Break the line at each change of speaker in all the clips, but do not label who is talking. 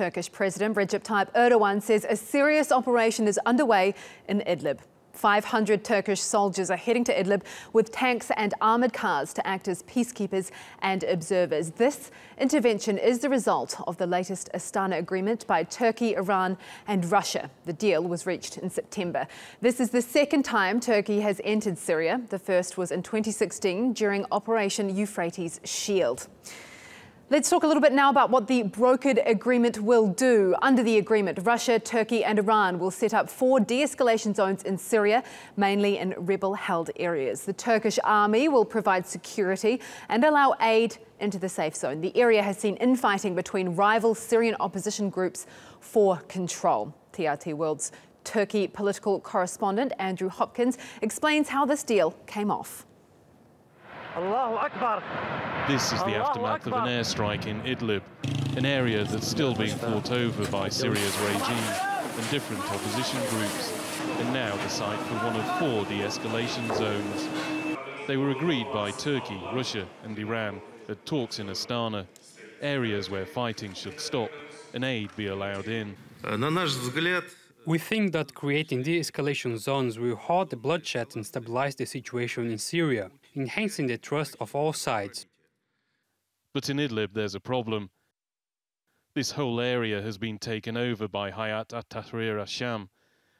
Turkish President Recep Tayyip Erdogan says a serious operation is underway in Idlib. 500 Turkish soldiers are heading to Idlib with tanks and armoured cars to act as peacekeepers and observers. This intervention is the result of the latest Astana agreement by Turkey, Iran and Russia. The deal was reached in September. This is the second time Turkey has entered Syria. The first was in 2016 during Operation Euphrates Shield. Let's talk a little bit now about what the brokered agreement will do. Under the agreement, Russia, Turkey and Iran will set up 4 de-escalation zones in Syria, mainly in rebel-held areas. The Turkish army will provide security and allow aid into the safe zone. The area has seen infighting between rival Syrian opposition groups for control. TRT World's Turkey political correspondent Andrew Hopkins explains how this deal came off.
Allahu Akbar.
This is the aftermath of an airstrike in Idlib, an area that's still being fought over by Syria's regime and different opposition groups, and now the site for one of 4 de-escalation zones. They were agreed by Turkey, Russia and Iran at talks in Astana, areas where fighting should stop and aid be allowed in.
We think that creating de-escalation zones will halt the bloodshed and stabilize the situation in Syria, enhancing the trust of all sides.
But in Idlib there's a problem. This whole area has been taken over by Hayat at-Tahrir al-Sham,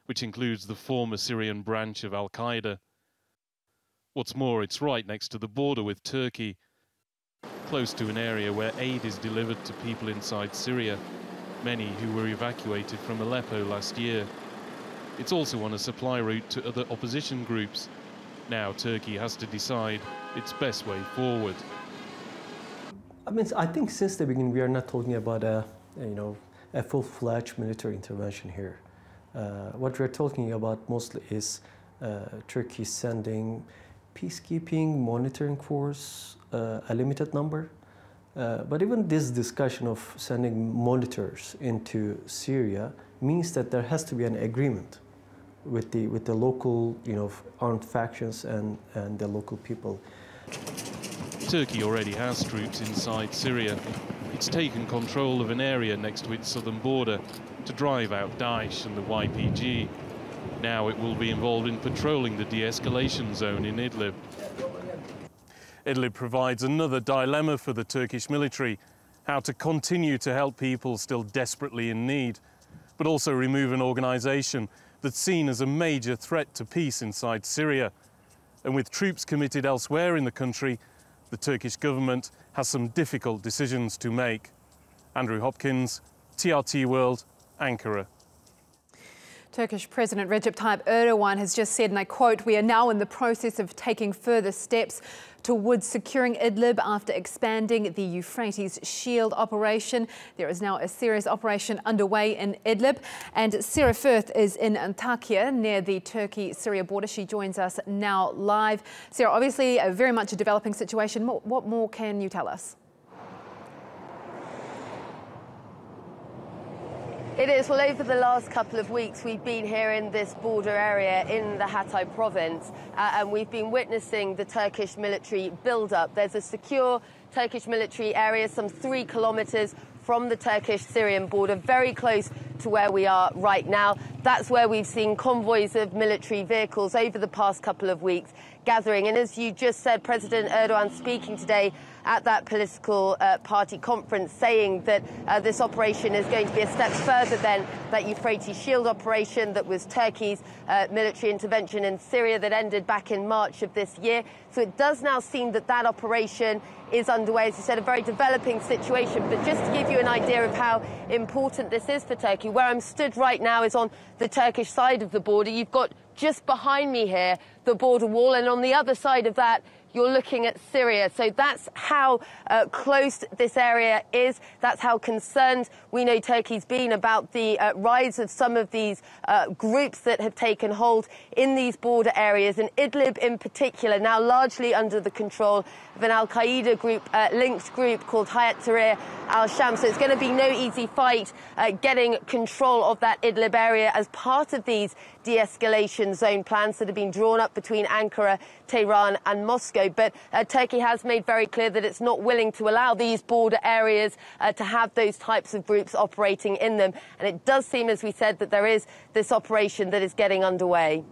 which includes the former Syrian branch of Al-Qaeda. What's more, it's right next to the border with Turkey, close to an area where aid is delivered to people inside Syria, many who were evacuated from Aleppo last year. It's also on a supply route to other opposition groups. Now Turkey has to decide its best way forward.
I think since the beginning we are not talking about a full-fledged military intervention here. What we're talking about mostly is Turkey sending peacekeeping monitoring force, a limited number. But even this discussion of sending monitors into Syria means that there has to be an agreement with the local, armed factions and the local people.
Turkey already has troops inside Syria. It's taken control of an area next to its southern border to drive out Daesh and the YPG. Now it will be involved in patrolling the de-escalation zone in Idlib. Idlib provides another dilemma for the Turkish military: how to continue to help people still desperately in need, but also remove an organisation that's seen as a major threat to peace inside Syria. And with troops committed elsewhere in the country, the Turkish government has some difficult decisions to make. Andrew Hopkins, TRT World, Ankara.
Turkish President Recep Tayyip Erdogan has just said, and I quote, "We are now in the process of taking further steps towards securing Idlib after expanding the Euphrates Shield operation." There is now a serious operation underway in Idlib. And Sarah Firth is in Antakya near the Turkey-Syria border. She joins us now live. Sarah, obviously very much a developing situation. What more can you tell us?
It is. Well, over the last couple of weeks, we've been here in this border area in the Hatay province, and we've been witnessing the Turkish military build-up. There's a secure Turkish military area some 3 kilometres from the Turkish-Syrian border, very close to where we are right now. That's where we've seen convoys of military vehicles over the past couple of weeks gathering. And as you just said, President Erdogan speaking today at that political party conference, saying that this operation is going to be a step further than that Euphrates Shield operation that was Turkey's military intervention in Syria that ended back in March of this year. So it does now seem that that operation is underway. As you said, a very developing situation. But just to give you an idea of how important this is for Turkey, where I'm stood right now is on the Turkish side of the border. You've got just behind me here the border wall, and on the other side of that you're looking at Syria. So that's how close this area is. That's how concerned we know Turkey's been about the rise of some of these groups that have taken hold in these border areas, and Idlib in particular, now largely under the control of an Al-Qaeda group, linked group called Hayat at-Tahrir al-Sham. So it's going to be no easy fight getting control of that Idlib area as part of these de-escalation zone plans that have been drawn up between Ankara, Tehran and Moscow. ago. But Turkey has made very clear that it's not willing to allow these border areas to have those types of groups operating in them. And it does seem, as we said, that there is this operation that is getting underway.